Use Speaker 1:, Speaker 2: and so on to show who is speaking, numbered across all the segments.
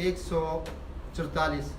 Speaker 1: 144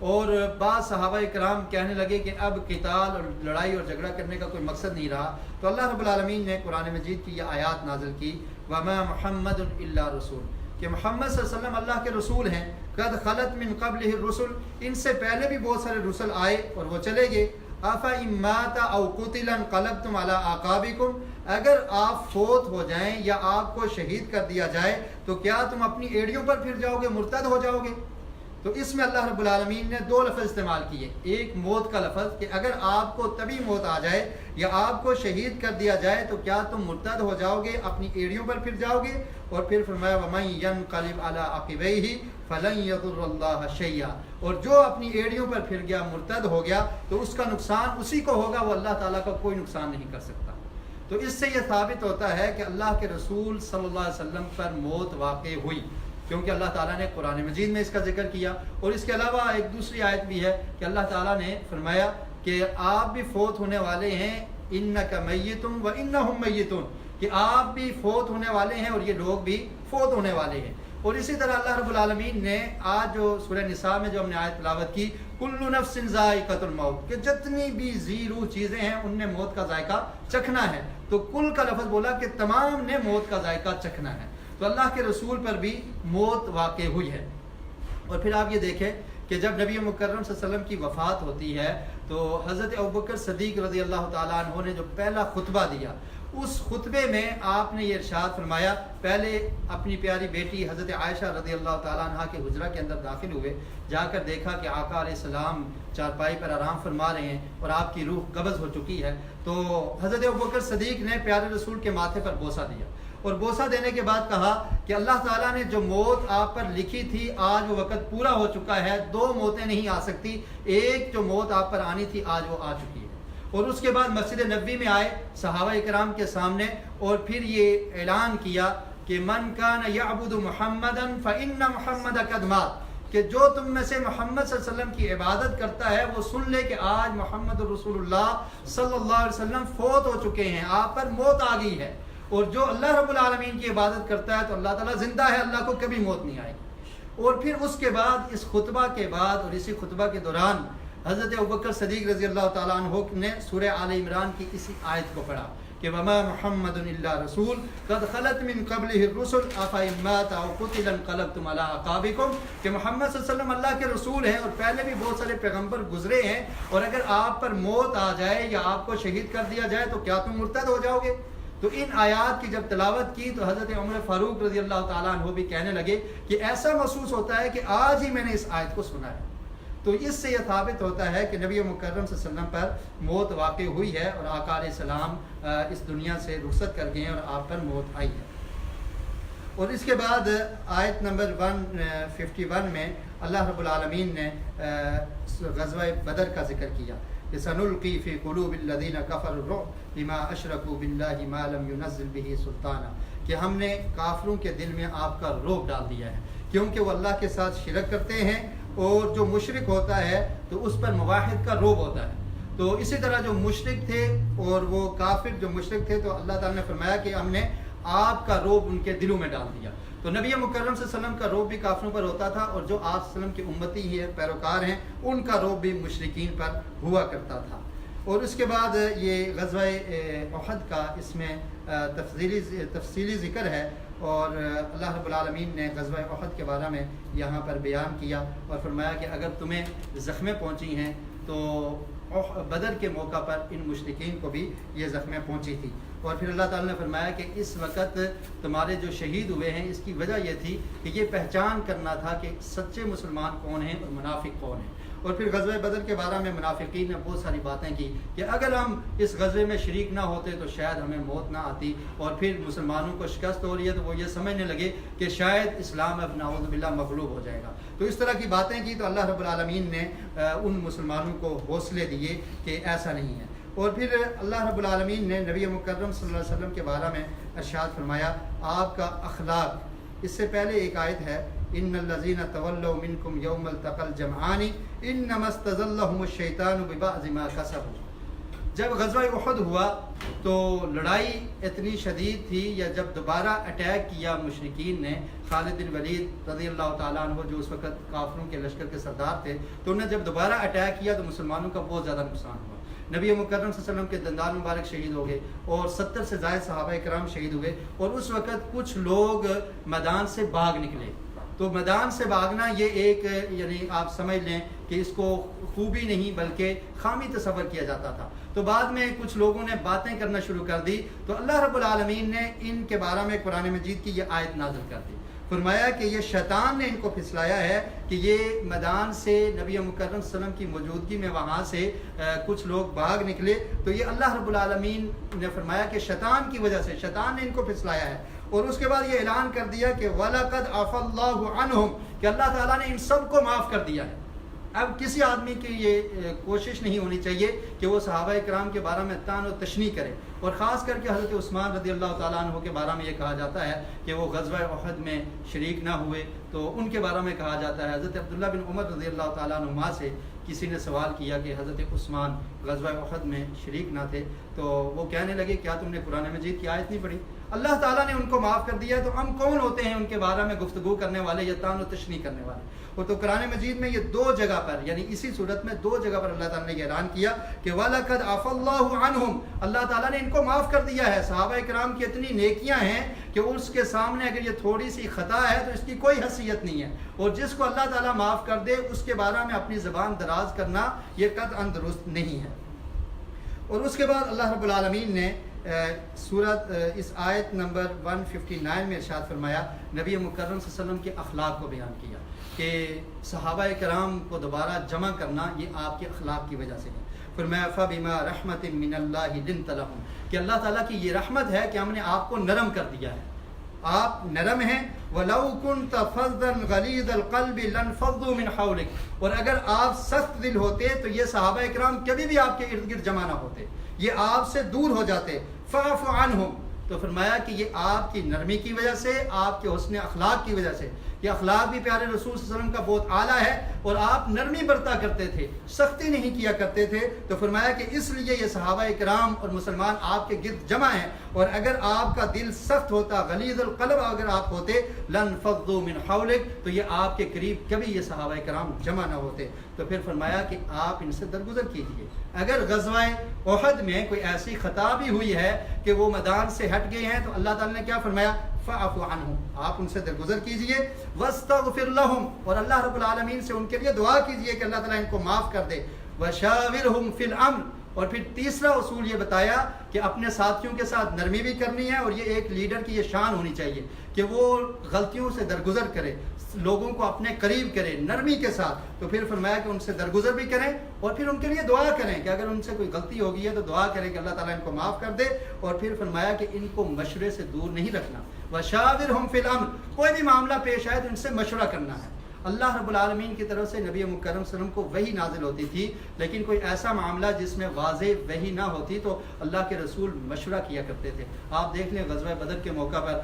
Speaker 1: اور بعض صحابہ کرام کہنے لگے کہ اب قتال اور لڑائی اور جھگڑا کرنے کا کوئی مقصد نہیں رہا، تو اللہ رب العالمین نے قرآن مجید کی یہ آیات نازل کی، وَمَا مُحَمَّدٌ إِلَّا رَسُولٌ، کہ محمد صلی اللہ علیہ وسلم اللہ کے رسول ہیں، قَدْ خَلَتْ مِن قَبْلِهِ الرُّسُلُ، ان سے پہلے بھی بہت سارے رسل آئے اور وہ چلے گئے، أَفَإِن مَّاتَ أَوْ قُتِلَ انقلبتم عَلَىٰ أَعْقَابِكُمْ، اگر آپ فوت ہو جائیں یا آپ کو شہید کر دیا جائے تو کیا تم اپنی ایڑیوں پر پھر جاؤ گے، مرتد ہو جاؤ گے؟ تو اس میں اللہ رب العالمین نے دو لفظ استعمال کیے، ایک موت کا لفظ کہ اگر آپ کو تبھی موت آ جائے یا آپ کو شہید کر دیا جائے تو کیا تم مرتد ہو جاؤ گے، اپنی ایڑیوں پر پھر جاؤ گے؟ اور پھر فرمایا وَمَن يَنقَلِبْ عَلَىٰ عَقِبَيْهِ فَلَن يَضُرَّ اللَّهَ شَيْئًا، اور جو اپنی ایڑیوں پر پھر گیا، مرتد ہو گیا، تو اس کا نقصان اسی کو ہوگا، وہ اللہ تعالیٰ کا کوئی نقصان نہیں کر سکتا۔ تو اس سے یہ ثابت ہوتا ہے کہ اللہ کے رسول صلی اللہ علیہ وسلم پر موت واقع ہوئی، کیونکہ اللہ تعالیٰ نے قرآن مجید میں اس کا ذکر کیا، اور اس کے علاوہ ایک دوسری آیت بھی ہے کہ اللہ تعالیٰ نے فرمایا کہ آپ بھی فوت ہونے والے ہیں، اِنَّكَ مَيِّتٌ وَإِنَّهُمْ مَيِّتُونَ، کہ آپ بھی فوت ہونے والے ہیں اور یہ لوگ بھی فوت ہونے والے ہیں۔ اور اسی طرح اللہ رب العالمین نے آج جو سورہ نساء میں جو ہم نے آیت تلاوت کی، کُلُّ نَفْسٍ ذَائِقَةُ الْمَوْتِ، کہ جتنی بھی ذی روح چیزیں ہیں ان نے موت کا ذائقہ چکھنا ہے، تو کل کا لفظ بولا کہ تمام نے موت کا ذائقہ چکھنا ہے، تو اللہ کے رسول پر بھی موت واقع ہوئی ہے۔ اور پھر آپ یہ دیکھیں کہ جب نبی مکرم صلی اللہ علیہ وسلم کی وفات ہوتی ہے تو حضرت ابوبکر صدیق رضی اللہ تعالیٰ عنہ نے جو پہلا خطبہ دیا، اس خطبے میں آپ نے یہ ارشاد فرمایا، پہلے اپنی پیاری بیٹی حضرت عائشہ رضی اللہ تعالیٰ عنہ کے حجرہ کے اندر داخل ہوئے، جا کر دیکھا کہ آقا علیہ السلام چارپائی پر آرام فرما رہے ہیں اور آپ کی روح قبض ہو چکی ہے، تو حضرت ابوبکر صدیق نے پیارے رسول کے ماتھے پر بوسہ دیا، اور بوسہ دینے کے بعد کہا کہ اللہ تعالیٰ نے جو موت آپ پر لکھی تھی آج وہ وقت پورا ہو چکا ہے، دو موتیں نہیں آ سکتی، ایک جو موت آپ پر آنی تھی آج وہ آ چکی ہے۔ اور اس کے بعد مسجد نبوی میں آئے صحابہ کرام کے سامنے اور پھر یہ اعلان کیا کہ من کان یعبد محمدا فإن محمد قد مات، کہ جو تم میں سے محمد صلی اللہ علیہ وسلم کی عبادت کرتا ہے وہ سن لے کہ آج محمد رسول اللہ صلی اللہ علیہ وسلم فوت ہو چکے ہیں، آپ پر موت آ گئی ہے، اور جو اللہ رب العالمین کی عبادت کرتا ہے تو اللہ تعالیٰ زندہ ہے، اللہ کو کبھی موت نہیں آئے گی۔ اور پھر اس کے بعد اس خطبہ کے بعد اور اسی خطبہ کے دوران حضرت ابوبکر صدیق رضی اللہ تعالیٰ عنہ نے سورہ آل عمران کی اسی آیت کو پڑھا کہ وَمَا مُحَمَّدٌ إِلَّا رَسُولٌ قَدْ خَلَتْ مِن قَبْلِهِ الرُّسُلُ أَفَإِن مَّاتَ أَوْ قُتِلَ انقلبتم عَلَىٰ أَعْقَابِكُمْ، کہ محمد صلی اللہ علیہ وسلم اللہ کے رسول ہیں اور پہلے بھی بہت سارے پیغمبر گزرے ہیں، اور اگر آپ پر موت آ جائے یا آپ کو شہید کر دیا جائے تو کیا تم مرتد ہو جاؤ گے؟ تو ان آیات کی جب تلاوت کی تو حضرت عمر فاروق رضی اللہ تعالیٰ عنہ بھی کہنے لگے کہ ایسا محسوس ہوتا ہے کہ آج ہی میں نے اس آیت کو سنا ہے۔ تو اس سے یہ ثابت ہوتا ہے کہ نبی مکرم صلی اللہ علیہ وسلم پر موت واقع ہوئی ہے اور آقا علیہ السلام اس دنیا سے رخصت کر گئے ہیں اور آپ پر موت آئی ہے۔ اور اس کے بعد آیت نمبر 151 میں اللہ رب العالمین نے غزوہ بدر کا ذکر کیا کہ سنلقی فی قلوب الذین کفروا الرعب بما اشرکوا باللہ ما لم ینزل بہ سلطانا، کہ ہم نے کافروں کے دل میں آپ کا رعب ڈال دیا ہے کیونکہ وہ اللہ کے ساتھ شرک کرتے ہیں، اور جو مشرک ہوتا ہے تو اس پر مواحد کا رعب ہوتا ہے۔ تو اسی طرح جو مشرک تھے اور وہ کافر جو مشرک تھے تو اللہ تعالیٰ نے فرمایا کہ ہم نے آپ کا رعب ان کے دلوں میں ڈال دیا۔ تو نبی مکرم صلی اللہ علیہ وسلم کا رعب بھی کافروں پر ہوتا تھا، اور جو آپ صلی اللہ علیہ وسلم کی امتی ہی ہے، پیروکار ہیں، ان کا رعب بھی مشرکین پر ہوا کرتا تھا۔ اور اس کے بعد یہ غزوہ احد کا اس میں تفصیلی ذکر ہے، اور اللہ رب العالمین نے غزوہ احد کے بارے میں یہاں پر بیان کیا اور فرمایا کہ اگر تمہیں زخمیں پہنچی ہیں تو بدر کے موقع پر ان مشرکین کو بھی یہ زخمیں پہنچی تھی، اور پھر اللہ تعالیٰ نے فرمایا کہ اس وقت تمہارے جو شہید ہوئے ہیں اس کی وجہ یہ تھی کہ یہ پہچان کرنا تھا کہ سچے مسلمان کون ہیں اور منافق کون ہیں۔ اور پھر غزوہ بدر کے بارے میں منافقین نے بہت ساری باتیں کی کہ اگر ہم اس غزوے میں شریک نہ ہوتے تو شاید ہمیں موت نہ آتی، اور پھر مسلمانوں کو شکست ہو رہی ہے تو وہ یہ سمجھنے لگے کہ شاید اسلام اب نعوذ باللہ مغلوب ہو جائے گا۔ تو اس طرح کی باتیں کی تو اللہ رب العالمین نے ان مسلمانوں کو حوصلے دیے کہ ایسا نہیں ہے۔ اور پھر اللہ رب العالمین نے نبی مکرم صلی اللہ علیہ وسلم کے بارے میں ارشاد فرمایا آپ کا اخلاق۔ اس سے پہلے ایک آیت ہے ان الذین تولوا منکم یوم التقى الجمعان انما استزلهم الشیطان ببعض ما کسبوا، جب غزوہ احد ہوا تو لڑائی اتنی شدید تھی، یا جب دوبارہ اٹیک کیا مشرکین نے، خالد بن ولید رضی اللہ تعالیٰ عنہ جو اس وقت کافروں کے لشکر کے سردار تھے، تو انہوں نے جب دوبارہ اٹیک کیا تو مسلمانوں کا بہت زیادہ نقصان ہوا۔ نبی مکرم صلی اللہ علیہ وسلم کے دندان مبارک شہید ہو گئے اور 70 سے زائد صحابہ کرام شہید ہوئے، اور اس وقت کچھ لوگ میدان سے بھاگ نکلے۔ تو میدان سے بھاگنا یہ ایک یعنی آپ سمجھ لیں کہ اس کو خوبی نہیں بلکہ خامی تصور کیا جاتا تھا۔ تو بعد میں کچھ لوگوں نے باتیں کرنا شروع کر دی، تو اللہ رب العالمین نے ان کے بارے میں قرآن مجید کی یہ آیت نازل کر دی، فرمایا کہ یہ شیطان نے ان کو پھسلایا ہے کہ یہ میدان سے نبی مکرم صلی اللہ علیہ وسلم کی موجودگی میں وہاں سے کچھ لوگ بھاگ نکلے، تو یہ اللہ رب العالمین نے فرمایا کہ شیطان کی وجہ سے، شیطان نے ان کو پھسلایا ہے۔ اور اس کے بعد یہ اعلان کر دیا کہ وَلَقَدْ عَفَا اللَّهُ عَنْهُمْ، کہ اللہ تعالیٰ نے ان سب کو معاف کر دیا ہے۔ اب کسی آدمی کی یہ کوشش نہیں ہونی چاہیے کہ وہ صحابہ کرام کے بارے میں طعن و تشنیع کرے، اور خاص کر کے حضرت عثمان رضی اللہ تعالیٰ عنہ کے بارے میں یہ کہا جاتا ہے کہ وہ غزوہ احد میں شریک نہ ہوئے، تو ان کے بارے میں کہا جاتا ہے۔ حضرت عبداللہ بن عمر رضی اللہ تعالیٰ عنہما سے کسی نے سوال کیا کہ حضرت عثمان غزوہ احد میں شریک نہ تھے، تو وہ کہنے لگے کیا تم نے قرآن مجید کی آیت نہیں پڑھی؟ اللہ تعالیٰ نے ان کو معاف کر دیا، تو ہم کون ہوتے ہیں ان کے بارے میں گفتگو کرنے والے یا طعن و تشنیع کرنے والے؟ اور تو قرآن مجید میں یہ دو جگہ پر، یعنی اسی صورت میں دو جگہ پر اللہ تعالیٰ نے یہ اعلان کیا کہ وَلَقَدْ عَفَا اللَّهُ عَنْهُمْ، اللہ تعالیٰ نے ان کو معاف کر دیا ہے۔ صحابہ کرام کی اتنی نیکیاں ہیں کہ اس کے سامنے اگر یہ تھوڑی سی خطا ہے تو اس کی کوئی حیثیت نہیں ہے، اور جس کو اللہ تعالیٰ معاف کر دے اس کے بارے میں اپنی زبان دراز کرنا یہ قطعاً درست نہیں ہے۔ اور اس کے بعد اللہ رب العالمین نے سورت اس آیت نمبر 159 میں ارشاد فرمایا، نبی مکرم صلی اللہ علیہ وسلم کے اخلاق کو بیان کیا کہ صحابہ کرام کو دوبارہ جمع کرنا یہ آپ کے اخلاق کی وجہ سے ہے۔ فرمایا فَبِمَا رَحْمَةٍ مِّنَ اللَّهِ لِنْتَ لَهُمْ، کہ اللہ تعالیٰ کی یہ رحمت ہے کہ ہم نے آپ کو نرم کر دیا ہے، آپ نرم ہیں۔ وَلَوْ كُنْتَ فَظًّا غَلِيظَ الْقَلْبِ لَانفَضُّوا مِنْ حَوْلِكَ، اور اگر آپ سخت دل ہوتے تو یہ صحابہ کرام کبھی بھی آپ کے ارد گرد جمع نہ ہوتے، یہ آپ سے دور ہو جاتے۔ فَاعْفُ عَنْهُمْ، تو فرمایا کہ یہ آپ کی نرمی کی وجہ سے، آپ کے حسن اخلاق کی وجہ سے، یہ اخلاق بھی پیارے رسول صلی اللہ علیہ وسلم کا بہت اعلیٰ ہے، اور آپ نرمی برتا کرتے تھے، سختی نہیں کیا کرتے تھے، تو فرمایا کہ اس لیے یہ صحابہ کرام اور مسلمان آپ کے گرد جمع ہیں، اور اگر آپ کا دل سخت ہوتا، غلیظ القلب اگر آپ ہوتے، لَانفَضُّوا مِنْ حَوْلِكَ، تو یہ آپ کے قریب کبھی یہ صحابہ کرام جمع نہ ہوتے۔ تو پھر فرمایا کہ آپ ان سے درگزر کیجئے۔ اگر غزوہ احد میں کوئی ایسی خطا بھی ہوئی ہے کہ وہ میدان سے ہٹ گئے ہیں، تو اللہ تعالیٰ نے کیا فرمایا؟ فَاعْفُ عَنْهُمْ، آپ ان سے درگزر کیجئے۔ وَاسْتَغْفِرْ لَهُمْ، اور اللہ رب العالمین سے ان کے لیے دعا کیجئے کہ اللہ تعالیٰ ان کو معاف کر دے۔ وَشَاوِرْهُمْ فِي الْأَمْرِ، اور پھر تیسرا اصول یہ بتایا کہ اپنے ساتھیوں کے ساتھ نرمی بھی کرنی ہے، اور یہ ایک لیڈر کی یہ شان ہونی چاہیے کہ وہ غلطیوں سے درگزر کرے، لوگوں کو اپنے قریب کرے نرمی کے ساتھ۔ تو پھر فرمایا کہ ان سے درگزر بھی کریں، اور پھر ان کے لیے دعا کریں کہ اگر ان سے کوئی غلطی ہو گئی ہے تو دعا کریں کہ اللہ تعالیٰ ان کو معاف کر دے، اور پھر فرمایا کہ ان کو مشورے سے دور نہیں رکھنا۔ وَشَاوِرْهُمْ فِي الْأَمْرِ، کوئی بھی معاملہ پیش آئے تو ان سے مشورہ کرنا ہے۔ اللہ رب العالمین کی طرف سے نبی مکرم صلی اللہ علیہ وسلم کو وحی نازل ہوتی تھی، لیکن کوئی ایسا معاملہ جس میں واضح وحی نہ ہوتی تو اللہ کے رسول مشورہ کیا کرتے تھے۔ آپ دیکھ لیں غزوہ بدر کے موقع پر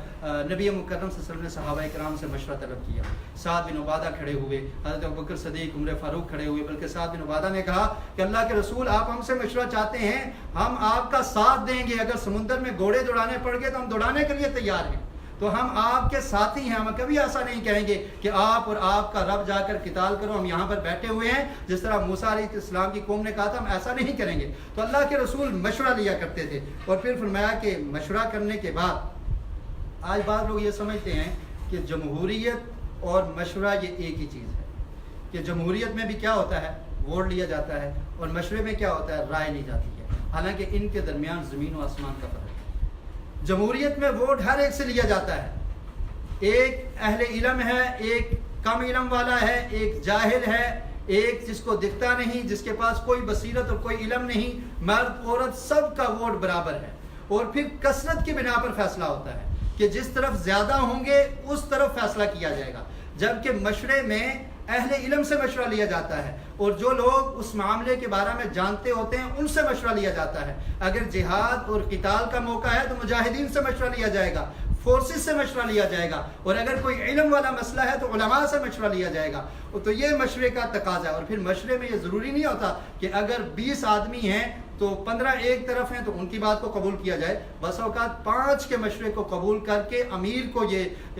Speaker 1: نبی مکرم صلی اللہ علیہ وسلم نے صحابہ کرام سے مشورہ طلب کیا۔ سعد بن عبادہ کھڑے ہوئے، حضرت ابوبکر صدیق، عمر فاروق کھڑے ہوئے، بلکہ سعد بن عبادہ نے کہا کہ اللہ کے رسول آپ ہم سے مشورہ چاہتے ہیں، ہم آپ کا ساتھ دیں گے، اگر سمندر میں گھوڑے دوڑانے پڑ گئے تو ہم دوڑانے کے لیے تیار ہیں، تو ہم آپ کے ساتھی ہیں، ہم کبھی ایسا نہیں کہیں گے کہ آپ اور آپ کا رب جا کر قتال کرو، ہم یہاں پر بیٹھے ہوئے ہیں، جس طرح موسیٰ علیہ السلام کی قوم نے کہا تھا، ہم ایسا نہیں کریں گے۔ تو اللہ کے رسول مشورہ لیا کرتے تھے، اور پھر فرمایا کہ مشورہ کرنے کے بعد، آج بعض لوگ یہ سمجھتے ہیں کہ جمہوریت اور مشورہ یہ ایک ہی چیز ہے، کہ جمہوریت میں بھی کیا ہوتا ہے؟ ووٹ لیا جاتا ہے، اور مشورے میں کیا ہوتا ہے؟ رائے لی جاتی ہے، حالانکہ ان کے درمیان زمین و آسمان کا فرق ہے۔ جمہوریت میں ووٹ ہر ایک سے لیا جاتا ہے، ایک اہل علم ہے، ایک کم علم والا ہے، ایک جاہل ہے، ایک جس کو دکھتا نہیں، جس کے پاس کوئی بصیرت اور کوئی علم نہیں، مرد عورت سب کا ووٹ برابر ہے، اور پھر کثرت کی بنا پر فیصلہ ہوتا ہے کہ جس طرف زیادہ ہوں گے اس طرف فیصلہ کیا جائے گا، جبکہ مشورے میں اہل علم سے مشورہ لیا جاتا ہے، اور جو لوگ اس معاملے کے بارے میں جانتے ہوتے ہیں ان سے مشورہ لیا جاتا ہے۔ اگر جہاد اور قتال کا موقع ہے تو مجاہدین سے مشورہ لیا جائے گا، فورسز سے مشورہ لیا جائے گا، اور اگر کوئی علم والا مسئلہ ہے تو علماء سے مشورہ لیا جائے گا۔ تو یہ مشورے کا تقاضا ہے، اور پھر مشورے میں یہ ضروری نہیں ہوتا کہ اگر 20 آدمی ہیں تو 15 ایک طرف ہیں تو ان کی بات کو قبول کیا جائے. بس اوقات 5 کے مشورے کو قبول کر کے امیر کو یہ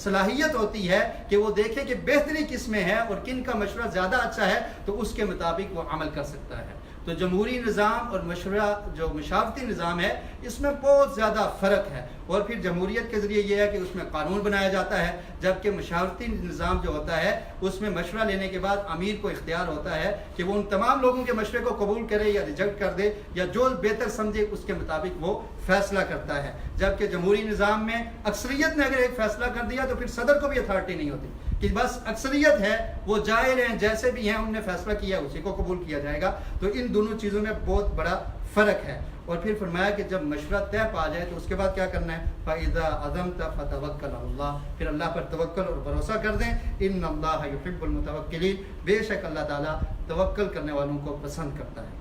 Speaker 1: صلاحیت ہوتی ہے کہ وہ دیکھے کہ بہتری کس میں ہے اور کن کا مشورہ زیادہ اچھا ہے تو اس کے مطابق وہ عمل کر سکتا ہے. تو جمہوری نظام اور مشورہ جو مشاورتی نظام ہے اس میں بہت زیادہ فرق ہے. اور پھر جمہوریت کے ذریعے یہ ہے کہ اس میں قانون بنایا جاتا ہے، جبکہ مشاورتی نظام جو ہوتا ہے اس میں مشورہ لینے کے بعد امیر کو اختیار ہوتا ہے کہ وہ ان تمام لوگوں کے مشورے کو قبول کرے یا ریجیکٹ کر دے یا جو بہتر سمجھے اس کے مطابق وہ فیصلہ کرتا ہے. جبکہ جمہوری نظام میں اکثریت نے اگر ایک فیصلہ کر دیا تو پھر صدر کو بھی اتھارٹی نہیں ہوتی کہ بس اکثریت ہے وہ جائر ہیں جیسے بھی ہیں انہوں نے فیصلہ کیا اسی کو قبول کیا جائے گا. تو ان دونوں چیزوں میں بہت بڑا فرق ہے. اور پھر فرمایا کہ جب مشورہ طے پا جائے تو اس کے بعد کیا کرنا ہے؟ فَإِذَا عَزَمْتَ فَتَوَكَّلْ عَلَى اللَّهِ، پھر اللہ پر توکل اور بھروسہ کر دیں. إِنَّ اللَّهَ يُحِبُّ الْمُتَوَكِّلِينَ، بے شک اللہ تعالیٰ توکل کرنے والوں کو پسند کرتا ہے.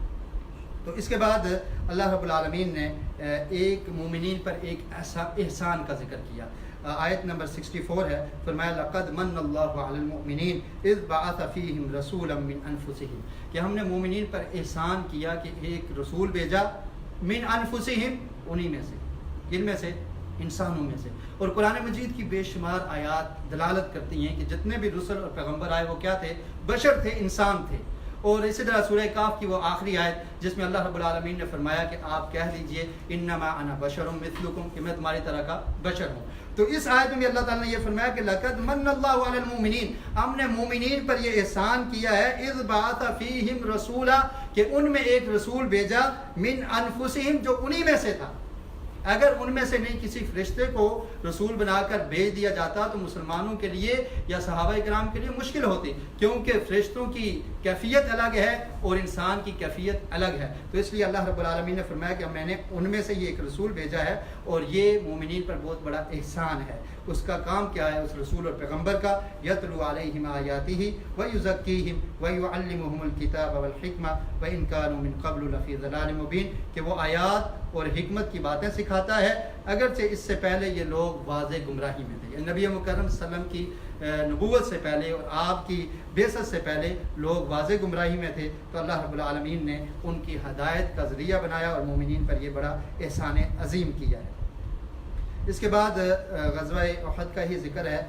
Speaker 1: تو اس کے بعد اللہ رب العالمین نے ایک مومنین پر ایک ایسا احسان کا ذکر کیا. آیت نمبر 64 ہے، فرمایا لَقَدْ مَنَّ اللَّهُ عَلَى الْمُؤْمِنِينَ إِذْ بَعَثَ فِيهِمْ رَسُولًا مِّنْ أَنفُسِهِمْ، کہ ہم نے مومنین پر احسان کیا کہ ایک رسول بھیجا من انفسہم، انہی میں سے، کن میں سے؟ انسانوں میں سے. اور قرآن مجید کی بے شمار آیات دلالت کرتی ہیں کہ جتنے بھی رسل اور پیغمبر آئے وہ کیا تھے؟ بشر تھے، انسان تھے. اور اسی طرح سورہ کاف کی وہ آخری آیت جس میں اللہ رب العالمین نے فرمایا کہ آپ کہہ دیجئے انما انا بشر مثلکم، کہ میں تمہاری طرح کا بشر ہوں. تو اس آیت میں بھی اللہ تعالیٰ نے یہ فرمایا کہ لقد من اللہ علی المؤمنین، ہم نے مومنین پر یہ احسان کیا ہے اذ بعث فیہم رسولا، کہ ان میں ایک رسول بھیجا من انفسہم، جو انہی میں سے تھا. اگر ان میں سے نہیں کسی فرشتے کو رسول بنا کر بھیج دیا جاتا تو مسلمانوں کے لیے یا صحابہ کرام کے لیے مشکل ہوتی، کیونکہ فرشتوں کی کیفیت الگ ہے اور انسان کی کیفیت الگ ہے. تو اس لیے اللہ رب العالمین نے فرمایا کہ میں نے ان میں سے یہ ایک رسول بھیجا ہے اور یہ مومنین پر بہت بڑا احسان ہے. اس کا کام کیا ہے اس رسول اور پیغمبر کا؟ یتلو علیہم آیاتہ ویزکیہم ویعلمہم الکتاب والحکمہ وان کانوا من قبل لفی ضلال مبین، کہ وہ آیات اور حکمت کی باتیں سکھاتا ہے اگرچہ اس سے پہلے یہ لوگ واضح گمراہی میں تھے. نبی مکرم صلی اللہ علیہ وسلم کی نبوت سے پہلے اور آپ کی بعثت سے پہلے لوگ واضح گمراہی میں تھے. تو اللہ رب العالمین نے ان کی ہدایت کا ذریعہ بنایا اور مومنین پر یہ بڑا احسان عظیم کیا ہے. اس کے بعد غزوہ احد کا ہی ذکر ہے.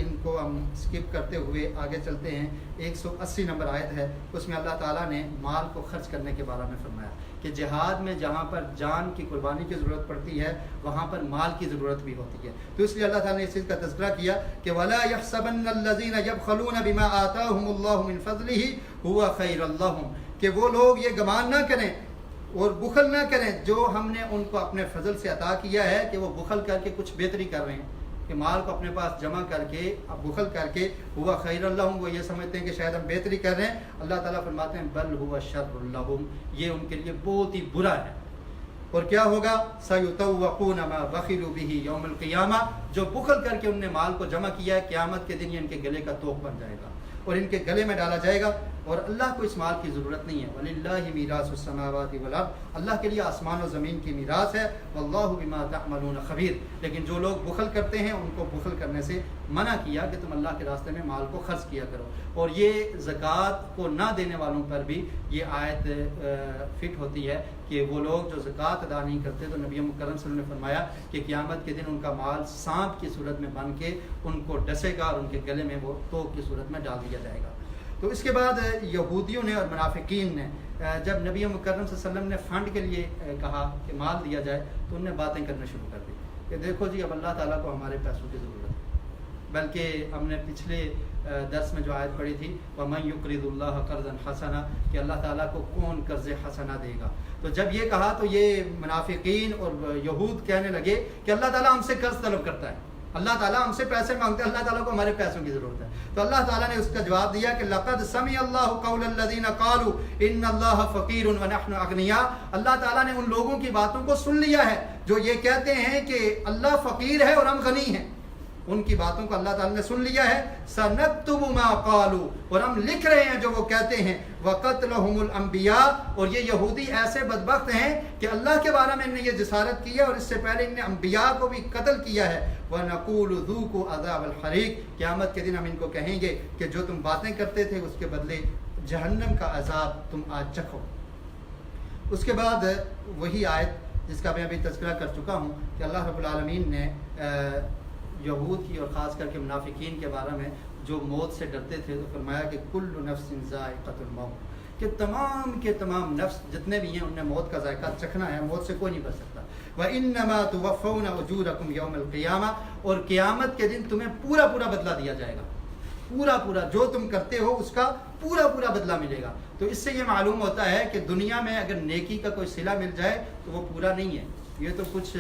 Speaker 1: ان کو ہم سکپ کرتے ہوئے آگے چلتے ہیں. 180 نمبر آیت ہے، اس میں اللہ تعالیٰ نے مال کو خرچ کرنے کے بارے میں فرمایا کہ جہاد میں جہاں پر جان کی قربانی کی ضرورت پڑتی ہے وہاں پر مال کی ضرورت بھی ہوتی ہے. تو اس لیے اللہ تعالیٰ نے اس چیز کا تذکرہ کیا کہ وَلَا يَحْسَبَنَّ الَّذِينَ يَبْخَلُونَ بِمَا آتَاهُمُ اللَّهُ مِنْ فَضْلِهِ هُوَ خَيْرًا لَّهُمْ، کہ وہ لوگ یہ گمان نہ کریں اور بخل نہ کریں جو ہم نے ان کو اپنے فضل سے عطا کیا ہے کہ وہ بخل کر کے کچھ بہتری کر رہے ہیں، کہ مال کو اپنے پاس جمع کر کے اب بخل کر کے ہوا خیر اللہم، وہ یہ سمجھتے ہیں کہ شاید ہم بہتری کر رہے ہیں. اللہ تعالیٰ فرماتے ہیں بل ہوا شر اللہم، یہ ان کے لیے بہت ہی برا ہے. اور کیا ہوگا؟ سیطوقون ما بخلوا به یوم القیامہ، جو بخل کر کے ان نے مال کو جمع کیا ہے قیامت کے دن یہ ان کے گلے کا توق بن جائے گا اور ان کے گلے میں ڈالا جائے گا. اور اللہ کو اس مال کی ضرورت نہیں ہے. وَلِلَّهِ مِيرَاثُ السَّمَاوَاتِ وَالْأَرْضِ، اللہ کے لیے آسمان و زمین کی میراث ہے. وَاللَّهُ بِمَا تَعْمَلُونَ خَبِيرٌ، لیکن جو لوگ بخل کرتے ہیں ان کو بخل کرنے سے منع کیا کہ تم اللہ کے راستے میں مال کو خرچ کیا کرو. اور یہ زکوٰۃ کو نہ دینے والوں پر بھی یہ آیت فٹ ہوتی ہے کہ وہ لوگ جو زکوٰۃ ادا نہیں کرتے تو نبی مکرم صلی اللہ علیہ وسلم نے فرمایا کہ قیامت کے دن ان کا مال سانپ کی صورت میں بن کے ان کو ڈسے گا اور ان کے گلے میں وہ توق کی صورت میں ڈال دیا جائے گا. تو اس کے بعد یہودیوں نے اور منافقین نے جب نبی مکرم صلی اللہ علیہ وسلم نے فنڈ کے لیے کہا کہ مال دیا جائے تو انہوں نے باتیں کرنا شروع کر دی کہ دیکھو جی اب اللہ تعالیٰ کو ہمارے پیسوں کی ضرورت ہے. بلکہ ہم نے پچھلے درس میں جو آیت پڑھی تھی وَمَن يُقْرِضُ اللَّهَ قَرْضًا حَسَنًا، کہ اللہ تعالیٰ کو کون قرض حسنہ دے گا. تو جب یہ کہا تو یہ منافقین اور یہود کہنے لگے کہ اللہ تعالیٰ ہم سے قرض طلب کرتا ہے، اللہ تعالیٰ ہم سے پیسے مانگتے ہیں، اللہ تعالیٰ کو ہمارے پیسوں کی ضرورت ہے. تو اللہ تعالیٰ نے اس کا جواب دیا کہ لَقَدْ سَمِعَ اللَّهُ قَوْلَ الَّذِينَ قَالُوا إِنَّ اللَّهَ فَقِيرٌ وَنَحْنُ أَغْنِيَاءُ، اللہ تعالیٰ نے ان لوگوں کی باتوں کو سن لیا ہے جو یہ کہتے ہیں کہ اللہ فقیر ہے اور ہم غنی ہیں. ان کی باتوں کو اللہ تعالیٰ نے سن لیا ہے. سَنَكْتُبُ مَا قَالُوا، اور ہم لکھ رہے ہیں جو وہ کہتے ہیں. وَقَتْلَهُمُ الْأَنْبِيَاءُ، اور یہ یہودی ایسے بدبخت ہیں کہ اللہ کے بارے میں انہوں نے یہ جسارت کی ہے اور اس سے پہلے انہوں نے انبیاء کو بھی قتل کیا ہے. وَنَقُولُ ذُوقُوا عَذَابَ الْحَرِيقِ، قیامت کے دن ہم ان کو کہیں گے کہ جو تم باتیں کرتے تھے اس کے بدلے جہنم کا عذاب تم آج چکھو. اس کے بعد وہی آیت جس کا میں ابھی تذکرہ کر چکا ہوں کہ اللہ رب العالمین نے یہود کی اور خاص کر کے منافقین کے بارے میں جو موت سے ڈرتے تھے تو فرمایا کہ کل نفس ذائقۃ الموت، کہ تمام کے تمام نفس جتنے بھی ہیں ان نے موت کا ذائقہ چکھنا ہے، موت سے کوئی نہیں بچ سکتا۔ وَإِنَّمَا تُوَفَّوْنَ أُجُورَكُمْ يَوْمَ الْقِيَامَةِ، اور قیامت کے دن تمہیں پورا بدلہ دیا جائے گا، پورا جو تم کرتے ہو اس کا پورا بدلہ ملے گا۔ تو اس سے یہ معلوم ہوتا ہے کہ دنیا میں اگر نیکی کا کوئی صلہ مل جائے تو وہ پورا نہیں ہے، یہ تو کچھ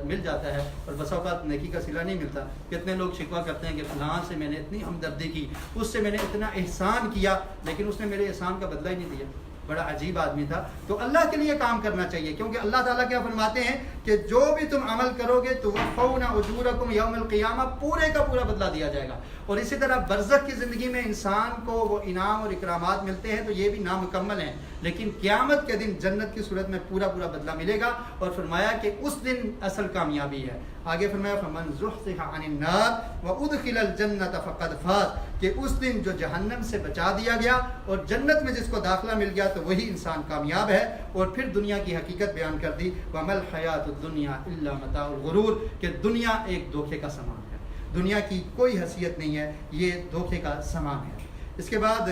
Speaker 1: مل جاتا ہے اور بسا اوقات نیکی کا صلہ نہیں ملتا۔ کتنے لوگ شکوہ کرتے ہیں کہ فلاں سے میں نے اتنی ہمدردی کی، اس سے میں نے اتنا احسان کیا، لیکن اس نے میرے احسان کا بدلہ ہی نہیں دیا، بڑا عجیب آدمی تھا۔ تو اللہ کے لیے کام کرنا چاہیے، کیونکہ اللہ تعالیٰ کیا فرماتے ہیں کہ جو بھی تم عمل کرو گے تو توفون اجورکم یوم القیامہ، پورے کا پورا بدلہ دیا جائے گا۔ اور اسی طرح برزخ کی زندگی میں انسان کو وہ انعام اور اکرامات ملتے ہیں تو یہ بھی نامکمل ہیں، لیکن قیامت کے دن جنت کی صورت میں پورا بدلہ ملے گا۔ اور فرمایا کہ اس دن اصل کامیابی ہے۔ آگے فرمایا فمن زحزح عن النار وادخل الجنۃ فقد فاز، کہ اس دن جو جہنم سے بچا دیا گیا اور جنت میں جس کو داخلہ مل گیا تو وہی انسان کامیاب ہے۔ اور پھر دنیا کی حقیقت بیان کر دی، وما الحیات الدنیا الا متاع الغرور، کہ دنیا ایک دھوکے کا سامان ہے، دنیا کی کوئی حیثیت نہیں ہے، یہ دھوکے کا سامان ہے۔ اس کے بعد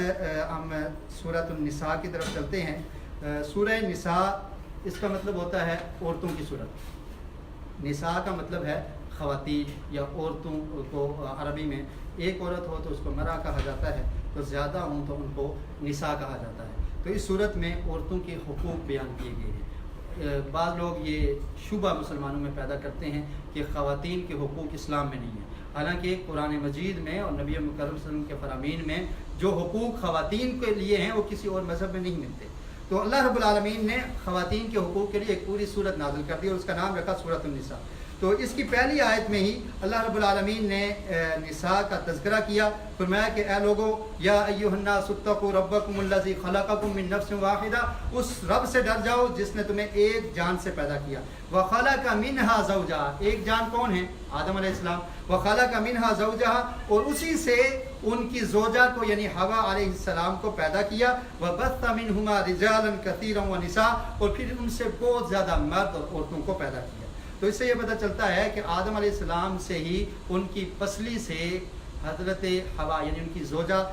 Speaker 1: ہم سورۃ النساء کی طرف چلتے ہیں۔ سورہ نساء اس کا مطلب ہوتا ہے عورتوں کی صورت۔ نساء کا مطلب ہے خواتین یا عورتوں کو، عربی میں ایک عورت ہو تو اس کو مرأة کہا جاتا ہے، تو زیادہ ہوں تو ان کو نساء کہا جاتا ہے۔ تو اس صورت میں عورتوں کے حقوق بیان کیے گئے ہیں۔ بعض لوگ یہ شبہ مسلمانوں میں پیدا کرتے ہیں کہ خواتین کے حقوق اسلام میں نہیں ہیں، حالانکہ قرآن مجید میں اور نبی مکرم صلی اللہ علیہ وسلم کے فرامین میں جو حقوق خواتین کے لیے ہیں وہ کسی اور مذہب میں نہیں ملتے۔ تو اللہ رب العالمین نے خواتین کے حقوق کے لیے ایک پوری صورت نازل کر دی اور اس کا نام رکھا سورۃ النساء۔ تو اس کی پہلی آیت میں ہی اللہ رب العالمین نے نساء کا تذکرہ کیا، فرمایا کہ اے لوگو یا ایھا الناس اتقوا ربکم الذی خلقکم من نفس واحدہ، اس رب سے ڈر جاؤ جس نے تمہیں ایک جان سے پیدا کیا، وخلق منھا زوجہا، ایک جان کون ہے؟ آدم علیہ السلام، وخلق منھا زوجہا، اور اسی سے ان کی زوجہ کو یعنی حوا علیہ السلام کو پیدا کیا، وبث منہما رجالا کثیرا ونساء، اور پھر ان سے بہت زیادہ مرد اور عورتوں کو پیدا کیا۔ تو اس سے یہ پتہ چلتا ہے کہ آدم علیہ السلام سے ہی ان کی پسلی سے حضرت حوا یعنی ان کی زوجہ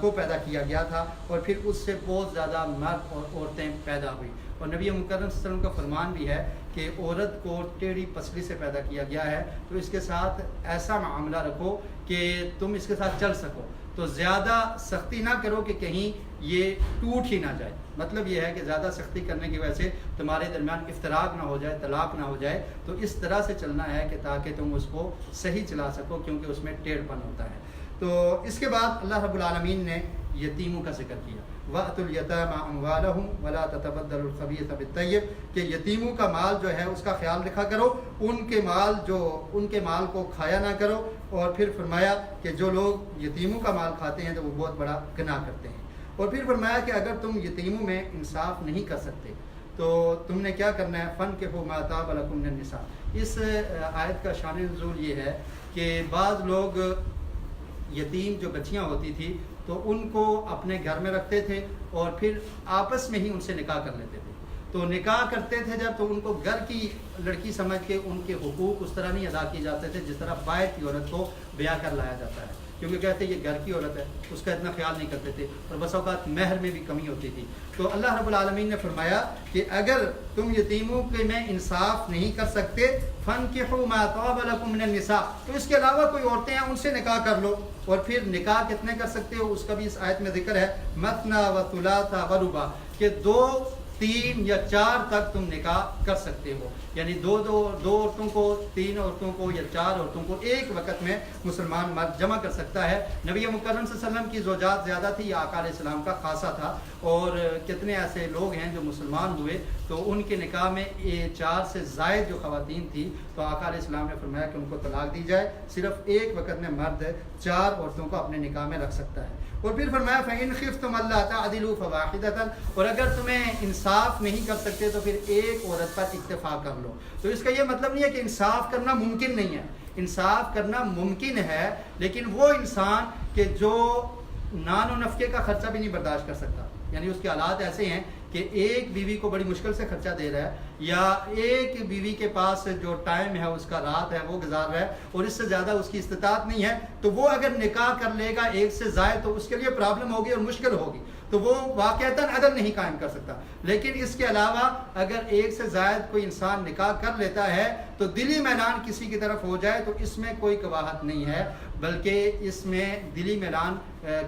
Speaker 1: کو پیدا کیا گیا تھا، اور پھر اس سے بہت زیادہ مرد اور عورتیں پیدا ہوئی۔ اور نبی مکرم صلی اللہ علیہ وسلم کا فرمان بھی ہے کہ عورت کو ٹیڑھی پسلی سے پیدا کیا گیا ہے، تو اس کے ساتھ ایسا معاملہ رکھو کہ تم اس کے ساتھ چل سکو، تو زیادہ سختی نہ کرو کہ کہیں یہ ٹوٹ ہی نہ جائے۔ مطلب یہ ہے کہ زیادہ سختی کرنے کی وجہ سے تمہارے درمیان افتراق نہ ہو جائے، طلاق نہ ہو جائے، تو اس طرح سے چلنا ہے کہ تاکہ تم اس کو صحیح چلا سکو، کیونکہ اس میں ٹیڑھ پن ہوتا ہے۔ تو اس کے بعد اللہ رب العالمین نے یتیموں کا ذکر کیا، وَأْتُوا الْيَتَامَىٰ أَمْوَالَهُمْ وَلَا تَتَبَدَّلُوا الْخَبِيثَ بِالطَّيِّبِ، کہ یتیموں کا مال جو ہے اس کا خیال رکھا کرو، ان کے مال کو کھایا نہ کرو۔ اور پھر فرمایا کہ جو لوگ یتیموں کا مال کھاتے ہیں تو وہ بہت بڑا گناہ کرتے ہیں۔ اور پھر فرمایا کہ اگر تم یتیموں میں انصاف نہیں کر سکتے تو تم نے کیا کرنا ہے، فَانكِحُوا مَا طَابَ لَكُم مِّنَ النِّسَاءِ۔ اس آیت کا شان نزول یہ ہے کہ بعض لوگ یتیم جو بچیاں ہوتی تھی تو ان کو اپنے گھر میں رکھتے تھے اور پھر آپس میں ہی ان سے نکاح کر لیتے تھے۔ تو نکاح کرتے تھے جب تو ان کو گھر کی لڑکی سمجھ کے ان کے حقوق اس طرح نہیں ادا کیے جاتے تھے جس طرح باہر کی عورت کو بیاہ کر لایا جاتا ہے، کیونکہ کہتے ہیں یہ گھر کی عورت ہے، اس کا اتنا خیال نہیں کرتے تھے، اور بس اوقات مہر میں بھی کمی ہوتی تھی۔ تو اللہ رب العالمین نے فرمایا کہ اگر تم یتیموں کے میں انصاف نہیں کر سکتے، فَانكِحُوا مَا طَابَ لَكُم مِّنَ النِّسَاءِ، تو اس کے علاوہ کوئی عورتیں ہیں ان سے نکاح کر لو۔ اور پھر نکاح کتنے کر سکتے ہو اس کا بھی اس آیت میں ذکر ہے، مَثْنَىٰ وَثُلَاثَ وَرُبَاع، کہ 2، 3 یا 4 تک تم نکاح کر سکتے ہو، یعنی دو عورتوں کو، 3 عورتوں کو یا 4 عورتوں کو ایک وقت میں مسلمان مرد جمع کر سکتا ہے۔ نبی مکرم صلی اللہ علیہ وسلم کی زوجات زیادہ تھی، یا آقا علیہ السلام کا خاصہ تھا، اور کتنے ایسے لوگ ہیں جو مسلمان ہوئے تو ان کے نکاح میں 4 سے زائد جو خواتین تھی تو آقا علیہ السلام نے فرمایا کہ ان کو طلاق دی جائے، صرف ایک وقت میں مرد 4 عورتوں کو اپنے نکاح میں رکھ سکتا ہے۔ اور پھر فرمایا فَإِنْ خِفْتُمْ أَلَّا تَعْدِلُوا فَوَاحِدَةً، اور اگر تمہیں انصاف نہیں کر سکتے تو پھر ایک عورت پر اکتفا کر لو۔ تو اس کا یہ مطلب نہیں ہے کہ انصاف کرنا ممکن نہیں ہے، انصاف کرنا ممکن ہے، لیکن وہ انسان کہ جو نان و نفقے کا خرچہ بھی نہیں برداشت کر سکتا، یعنی اس کے حالات ایسے ہیں کہ ایک بیوی کو بڑی مشکل سے خرچہ دے رہا ہے یا ایک بیوی کے پاس جو ٹائم ہے اس کا رات ہے وہ گزار رہا ہے اور اس سے زیادہ اس کی استطاعت نہیں ہے، تو وہ اگر نکاح کر لے گا ایک سے زائد تو اس کے لیے پرابلم ہوگی اور مشکل ہوگی، تو وہ واقعتاً عدل نہیں قائم کر سکتا۔ لیکن اس کے علاوہ اگر ایک سے زائد کوئی انسان نکاح کر لیتا ہے تو دلی میلان کسی کی طرف ہو جائے تو اس میں کوئی قباحت نہیں ہے، بلکہ اس میں دلی میلان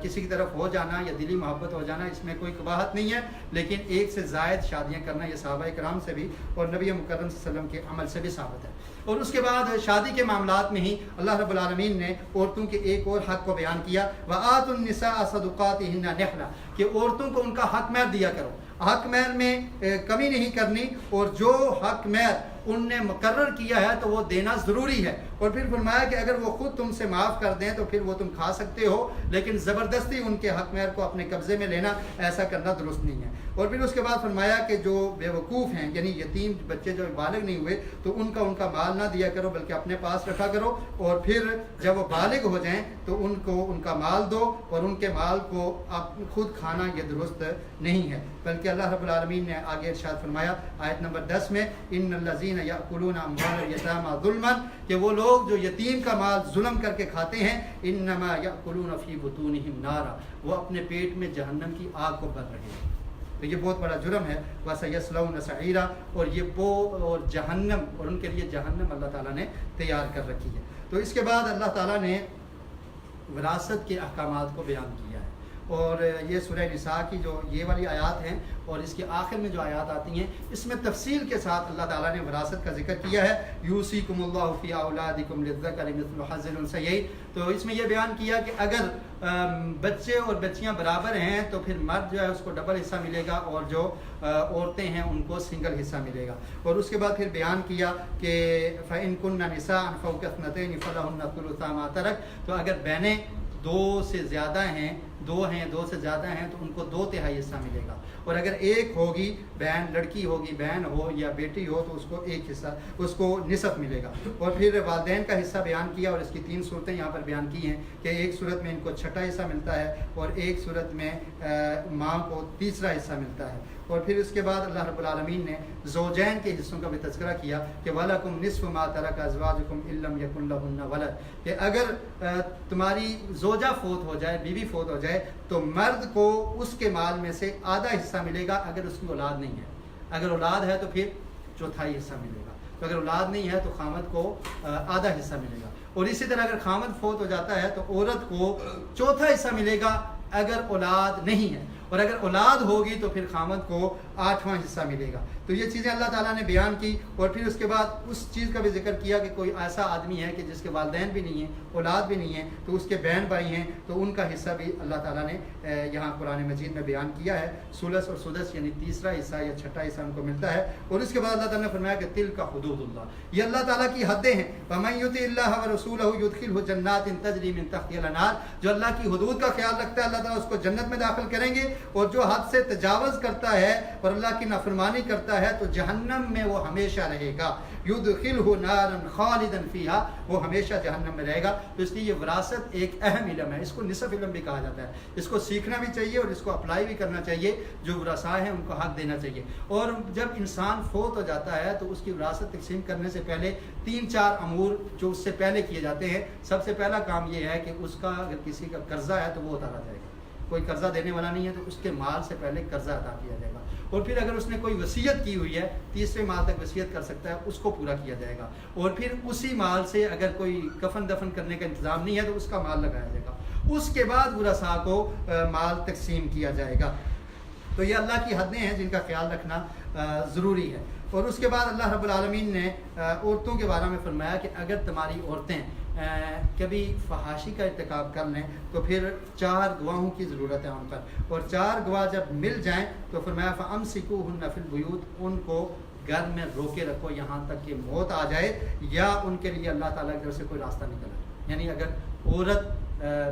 Speaker 1: کسی کی طرف ہو جانا یا دلی محبت ہو جانا اس میں کوئی قباحت نہیں ہے، لیکن ایک سے زائد شادیاں کرنا یہ صحابہ کرام سے بھی اور نبی مکرم صلی اللہ علیہ وسلم کے عمل سے بھی ثابت ہے۔ اور اس کے بعد شادی کے معاملات میں ہی اللہ رب العالمین نے عورتوں کے ایک اور حق کو بیان کیا، وَآتُوا النِّسَاءَ صَدُقَاتِهِنَّ نِحْلَةً، کہ عورتوں کو ان کا حق مہر دیا کرو، حق مہر میں کمی نہیں کرنی، اور جو حق مہر ان نے مقرر کیا ہے تو وہ دینا ضروری ہے۔ اور پھر فرمایا کہ اگر وہ خود تم سے معاف کر دیں تو پھر وہ تم کھا سکتے ہو، لیکن زبردستی ان کے حق مہر کو اپنے قبضے میں لینا ایسا کرنا درست نہیں ہے۔ اور پھر اس کے بعد فرمایا کہ جو بے وقوف ہیں یعنی یتیم بچے جو بالغ نہیں ہوئے تو ان کا مال نہ دیا کرو بلکہ اپنے پاس رکھا کرو، اور پھر جب وہ بالغ ہو جائیں تو ان کو ان کا مال دو، اور ان کے مال کو خود کھانا یہ درست نہیں ہے۔ بلکہ اللہ رب العالمین نے آگے ارشاد فرمایا آیت نمبر 10 میں، ان الذین یاکلون اموال الیتامی ظلما، کہ وہ لوگ جو یتیم کا مال ظلم کر کے کھاتے ہیں، انما یاکلون فی بطونہم نارا، وہ اپنے پیٹ میں جہنم کی آگ کو بھر رہے ہیں۔ تو یہ بہت بڑا جرم ہے، وَسَيَصْلَوْنَ سَعِيرًا، اور جہنم، اور ان کے لیے جہنم اللہ تعالیٰ نے تیار کر رکھی ہے۔ تو اس کے بعد اللہ تعالیٰ نے وراثت کے احکامات کو بیان کیا ہے، اور یہ سورہ نساء کی جو یہ والی آیات ہیں اور اس کے آخر میں جو آیات آتی ہیں اس میں تفصیل کے ساتھ اللہ تعالیٰ نے وراثت کا ذکر کیا ہے۔ یوصیکم اللہ فی اولادکم للذکر مثل حظ الانثیین، تو اس میں یہ بیان کیا کہ اگر بچے اور بچیاں برابر ہیں تو پھر مرد جو ہے اس کو ڈبل حصہ ملے گا اور جو عورتیں ہیں ان کو سنگل حصہ ملے گا۔ اور اس کے بعد پھر بیان کیا کہ فإن کن نساء فوق اثنتین فلہن ثلث ما ترک، تو اگر بہنیں دو سے زیادہ ہیں، دو سے زیادہ ہیں تو ان کو 2/3 حصہ ملے گا، اور اگر ایک ہوگی بہن، لڑکی ہوگی بہن ہو یا بیٹی ہو تو اس کو 1 حصہ، اس کو نصف ملے گا۔ اور پھر والدین کا حصہ بیان کیا، اور اس کی 3 صورتیں یہاں پر بیان کی ہیں کہ ایک صورت میں ان کو 6واں حصہ ملتا ہے اور ایک صورت میں ماں کو 3واں حصہ ملتا ہے۔ اور پھر اس کے بعد اللہ رب العالمین نے زوجین کے حصوں کا بھی تذکرہ کیا کہ وَلَكُمْ نِصْفُ مَا تَرَكَ أَزْوَاجُكُمْ إِن لَّمْ يَكُن لَّهُنَّ وَلَدٌ، کہ اگر تمہاری زوجہ فوت ہو جائے، بیوی فوت ہو جائے تو مرد کو اس کے مال میں سے آدھا حصہ ملے گا اگر اس کی اولاد نہیں ہے، اگر اولاد ہے تو پھر 4تھائی حصہ ملے گا، تو اگر اولاد نہیں ہے تو خامد کو آدھا حصہ ملے گا۔ اور اسی طرح اگر خامد فوت ہو جاتا ہے تو عورت کو 4تھا حصہ ملے گا اگر اولاد نہیں ہے، اور اگر اولاد ہوگی تو پھر خامد کو 8واں حصہ ملے گا۔ تو یہ چیزیں اللہ تعالیٰ نے بیان کی، اور پھر اس کے بعد اس چیز کا بھی ذکر کیا کہ کوئی ایسا آدمی ہے کہ جس کے والدین بھی نہیں ہیں، اولاد بھی نہیں ہیں، تو اس کے بہن بھائی ہیں تو ان کا حصہ بھی اللہ تعالیٰ نے یہاں قرآن مجید میں بیان کیا ہے، ثلث اور سدس یعنی 3واں حصہ یا 6واں حصہ ان کو ملتا ہے۔ اور اس کے بعد اللہ تعالیٰ نے فرمایا کہ تلک حدود اللہ، یہ اللہ تعالیٰ کی حدیں ہیں، وَمَن يُطِعِ اللَّهَ وَرَسُولَهُ يُدْخِلْهُ جَنَّاتٍ تَجْرِي مِن تَحْتِهَا الْأَنْهَارُ، جو اللہ کی حدود کا خیال رکھتا ہے اللہ تعالیٰ اس کو جنت میں داخل کریں گے، اور جو حد سے تجاوز کرتا ہے اور اللہ کی نافرمانی کرتا ہے تو جہنم میں وہ ہمیشہ رہے گا، یدخلہ نارا خالدا فیہا، وہ ہمیشہ جہنم میں رہے گا۔ تو اس لیے یہ وراثت ایک اہم علم ہے، اس کو نصف علم بھی کہا جاتا ہے، اس کو سیکھنا بھی چاہیے اور اس کو اپلائی بھی کرنا چاہیے، جو ورثاء ہیں ان کو حق دینا چاہیے۔ اور جب انسان فوت ہو جاتا ہے تو اس کی وراثت تقسیم کرنے سے پہلے 3-4 امور جو اس سے پہلے کیے جاتے ہیں۔ سب سے پہلا کام یہ ہے کہ اس کا اگر کسی کا قرضہ ہے تو وہ اتارا جائے گا، کوئی قرضہ دینے والا نہیں ہے تو اس کے مال سے پہلے قرضہ ادا کیا جائے گا۔ اور پھر اگر اس نے کوئی وصیت کی ہوئی ہے 3 مال تک وصیت کر سکتا ہے، اس کو پورا کیا جائے گا۔ اور پھر اسی مال سے اگر کوئی کفن دفن کرنے کا انتظام نہیں ہے تو اس کا مال لگایا جائے گا، اس کے بعد ورثاء کو مال تقسیم کیا جائے گا۔ تو یہ اللہ کی حدیں ہیں جن کا خیال رکھنا ضروری ہے۔ اور اس کے بعد اللہ رب العالمین نے عورتوں کے بارے میں فرمایا کہ اگر تمہاری عورتیں کبھی فحاشی کا ارتکاب کر لیں تو پھر 4 گواہوں کی ضرورت ہے ان پر، اور 4 گواہ جب مل جائیں تو فرمایا فَأَمْسِكُوهُنَّ فِي الْبُيُوتِ، ان کو گھر میں روکے رکھو یہاں تک کہ موت آ جائے یا ان کے لیے اللہ تعالیٰ کی طرف سے کوئی راستہ نکل آئے۔ یعنی اگر عورت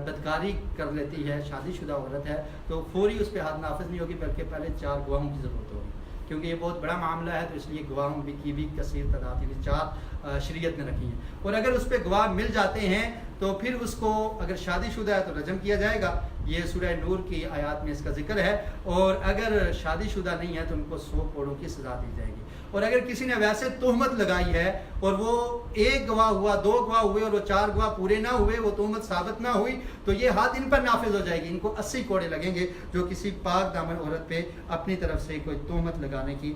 Speaker 1: بدکاری کر لیتی ہے، شادی شدہ عورت ہے، تو فوری اس پہ حد نافذ نہیں ہوگی بلکہ پہلے 4 گواہوں کی ضرورت ہوگی، کیونکہ یہ بہت بڑا معاملہ ہے، تو اس لیے گواہوں کی بھی کثیر تعداد، یعنی 4 شریعت نے رکھی ہیں. اور اگر اس پہ گواہ مل جاتے ہیں تو پھر اس کو اگر شادی شدہ ہے تو رجم کیا جائے گا. یہ سورہ نور کی آیات میں اس کا ذکر ہے. اور اگر شادی شدہ نہیں ہے تو ان کو 100 کوڑوں کی سزا دی جائے گی. اور اگر کسی نے ویسے تہمت لگائی ہے اور وہ 1 گواہ ہوا 2 گواہ ہوئے اور وہ 4 گواہ پورے نہ ہوئے, وہ تہمت ثابت نہ ہوئی, تو یہ حد ان پر نافذ ہو جائے گی. ان کو 80 کوڑے لگیں گے جو کسی پاک دامن عورت پہ اپنی طرف سے کوئی تہمت لگانے کی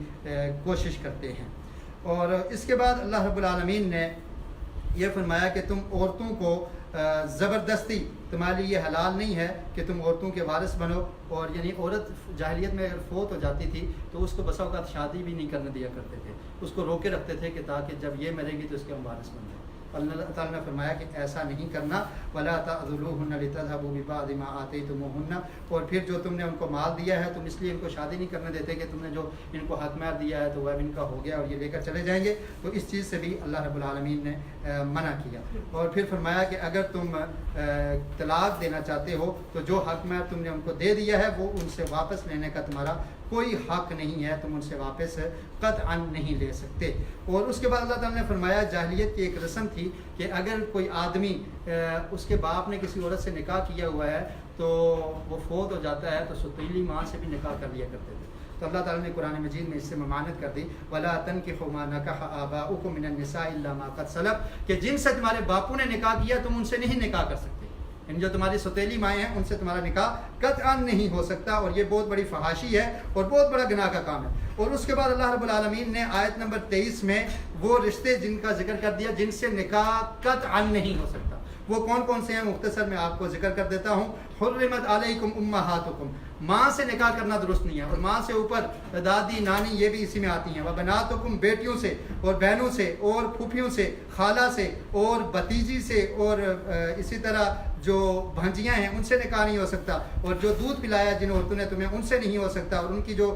Speaker 1: کوشش کرتے ہیں. اور اس کے بعد اللہ رب العالمین نے یہ فرمایا کہ تم عورتوں کو زبردستی, تمہارے لیے حلال نہیں ہے کہ تم عورتوں کے وارث بنو. اور یعنی عورت جاہلیت میں اگر فوت ہو جاتی تھی تو اس کو بسا اوقات شادی بھی نہیں کرنے دیا کرتے تھے, اس کو روکے رکھتے تھے کہ تاکہ جب یہ مرے گی تو اس کے ہم وارث بن جائیں. اللہ تعالیٰ نے فرمایا کہ ایسا نہیں کرنا. وَلَا تَعْضُلُوهُنَّ لِتَذْهَبُوا بِبَعْضِ مَا آتَيْتُمُوهُنَّ, اور پھر جو تم نے ان کو مال دیا ہے تم اس لیے ان کو شادی نہیں کرنے دیتے کہ تم نے جو ان کو حق مہر دیا ہے تو وہ اب ان کا ہو گیا اور یہ لے کر چلے جائیں گے. تو اس چیز سے بھی اللہ رب العالمین نے منع کیا. اور پھر فرمایا کہ اگر تم طلاق دینا چاہتے ہو تو جو حق مہر تم نے ان کو دے دیا ہے وہ ان سے واپس لینے کا تمہارا کوئی حق نہیں ہے, تم ان سے واپس قطعاً نہیں لے سکتے. اور اس کے بعد اللہ تعالیٰ نے فرمایا جاہلیت کی ایک رسم تھی کہ اگر کوئی آدمی اس کے باپ نے کسی عورت سے نکاح کیا ہوا ہے تو وہ فوت ہو جاتا ہے تو ستیلی ماں سے بھی نکاح کر لیا کرتے تھے. تو اللہ تعالیٰ نے قرآن مجید میں اس سے ممانعت کر دی. وَلَا تَنْكِحُوا مَا نَكَحَ آبَاؤُكُم مِّنَ النِّسَاءِ إِلَّا مَا قَدْ سَلَفَ, کہ جن سے تمہارے باپوں نے نکاح کیا تم ان سے نہیں نکاح کر سکتے. یعنی جو تمہاری ستیلی مائیں ہیں ان سے تمہارا نکاح قطعاً نہیں ہو سکتا. اور یہ بہت بڑی فحاشی ہے اور بہت بڑا گناہ کا کام ہے. اور اس کے بعد اللہ رب العالمین نے آیت نمبر 23 میں وہ رشتے جن کا ذکر کر دیا جن سے نکاح قطعاً نہیں ہو سکتا. وہ کون کون سے ہیں مختصر میں آپ کو ذکر کر دیتا ہوں. حرمت علیکم امہاتکم, ماں سے نکاح کرنا درست نہیں ہے. اور ماں سے اوپر دادی نانی یہ بھی اسی میں آتی ہیں. وبناتکم, بیٹیوں سے اور بہنوں سے اور پھوپھیوں سے, خالہ سے اور بھتیجی سے, اور اسی طرح جو بھانجیاں ہیں ان سے نکاح نہیں ہو سکتا. اور جو دودھ پلایا جن عورتوں نے تمہیں ان سے نہیں ہو سکتا. اور ان کی جو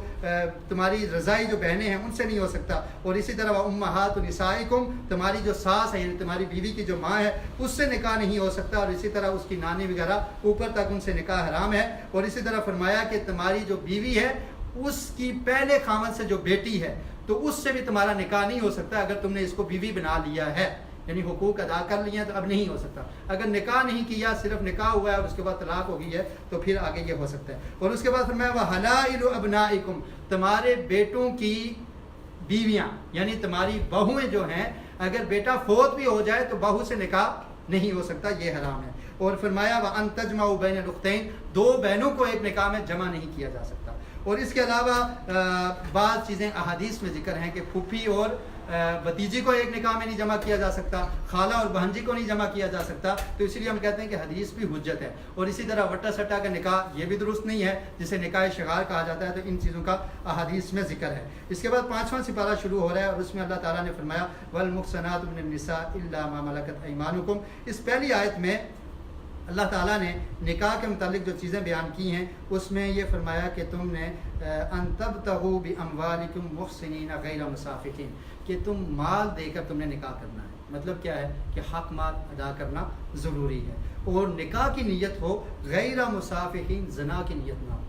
Speaker 1: تمہاری رضائی جو بہنیں ہیں ان سے نہیں ہو سکتا. اور اسی طرح امہات نسائکم, تمہاری جو ساس ہے یعنی تمہاری بیوی کی جو ماں ہے اس سے نکاح نہیں ہو سکتا. اور اسی طرح اس کی نانی وغیرہ اوپر تک ان سے نکاح حرام ہے. اور اسی طرح فرمایا کہ تمہاری جو بیوی ہے اس کی پہلے خاوند سے جو بیٹی ہے تو اس سے بھی تمہارا نکاح نہیں ہو سکتا اگر تم نے اس کو بیوی بنا لیا ہے, یعنی حقوق ادا کر لیے ہیں تو اب نہیں ہو سکتا. اگر نکاح نہیں کیا, صرف نکاح ہوا ہے اور اس کے بعد طلاق ہو گئی ہے تو پھر آگے یہ ہو سکتا ہے. اور اس کے بعد فرمایا وَحَلَائِلُ أَبْنَائِكُمْ, تمہارے بیٹوں کی بیویاں یعنی تمہاری بہویں جو ہیں, اگر بیٹا فوت بھی ہو جائے تو بہو سے نکاح نہیں ہو سکتا, یہ حرام ہے. اور فرمایا وَأَن تَجْمَعُوا بَيْنَ الْأُخْتَيْنِ, 2 بہنوں کو ایک نکاح میں جمع نہیں کیا جا سکتا. اور اس کے علاوہ بعض چیزیں احادیث میں ذکر ہیں کہ پھوپھی اور بھتیجی کو ایک نکاح میں نہیں جمع کیا جا سکتا, خالہ اور بہنجی کو نہیں جمع کیا جا سکتا. تو اسی لیے ہم کہتے ہیں کہ حدیث بھی حجت ہے. اور اسی طرح وٹا سٹا کا نکاح یہ بھی درست نہیں ہے جسے نکاح شغار کہا جاتا ہے. تو ان چیزوں کا احادیث میں ذکر ہے. اس کے بعد 5واں سپارہ شروع ہو رہا ہے اور اس میں اللہ تعالیٰ نے فرمایا والمحصنات من النساء الا ما ملکت ایمانکم. اس پہلی آیت میں اللہ تعالیٰ نے نکاح کے متعلق جو چیزیں بیان کی ہیں اس میں یہ فرمایا کہ تم نے ان تبتغوا باموالکم محسنین غیر مسافحین, کہ تم مال دے کر تم نے نکاح کرنا ہے. مطلب کیا ہے کہ حق مال ادا کرنا ضروری ہے. اور نکاح کی نیت ہو غیر مسافحین, زنا کی نیت نہ ہو.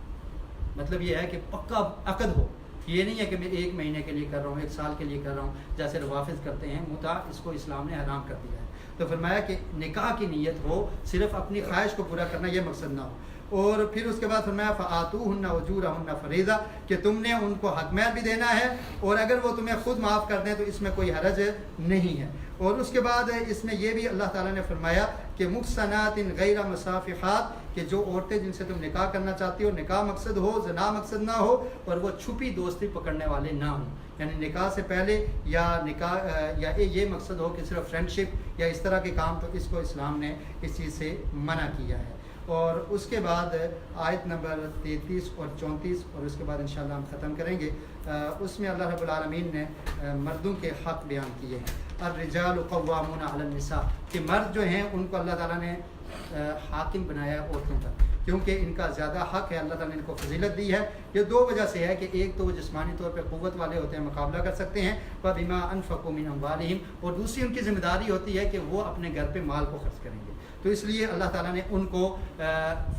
Speaker 1: مطلب یہ ہے کہ پکا عقد ہو, یہ نہیں ہے کہ میں 1 مہینے کے لیے کر رہا ہوں, 1 سال کے لیے کر رہا ہوں جیسے روافض کرتے ہیں. متع اس کو اسلام نے حرام کر دیا ہے. تو فرمایا کہ نکاح کی نیت ہو, صرف اپنی خواہش کو پورا کرنا یہ مقصد نہ ہو. اور پھر اس کے بعد فرمایا فآتوہن اجورہن فریضہ, کہ تم نے ان کو حق مہر بھی دینا ہے اور اگر وہ تمہیں خود معاف کر دیں تو اس میں کوئی حرج نہیں ہے. اور اس کے بعد اس میں یہ بھی اللہ تعالیٰ نے فرمایا کہ محصنات غیر مسافحات, کہ جو عورتیں جن سے تم نکاح کرنا چاہتی ہو نکاح مقصد ہو, زنا مقصد نہ ہو, اور وہ چھپی دوستی پکڑنے والے نہ ہوں. یعنی نکاح سے پہلے یا نکاح یا یہ مقصد ہو کہ صرف فرینڈ شپ یا اس طرح کے کام, تو اس کو اسلام نے اس چیز سے منع کیا ہے. اور اس کے بعد آیت نمبر 33 اور 34 اور اس کے بعد انشاءاللہ ہم ختم کریں گے. اس میں اللہ رب العالمین نے مردوں کے حق بیان کیے ہیں. الرجال قوامون علی النساء, کہ مرد جو ہیں ان کو اللہ تعالیٰ نے حاکم بنایا ہے عورتوں پر. کیونکہ ان کا زیادہ حق ہے، اللہ تعالیٰ نے ان کو فضیلت دی ہے۔ یہ دو وجہ سے ہے کہ ایک تو وہ جسمانی طور پہ قوت والے ہوتے ہیں، مقابلہ کر سکتے ہیں، وَبِمَا أَنفَقُوا مِنْ أَمْوَالِهِمْ، اور دوسری ان کی ذمہ داری ہوتی ہے کہ وہ اپنے گھر پہ مال کو خرچ کریں گے۔ تو اس لیے اللہ تعالیٰ نے ان کو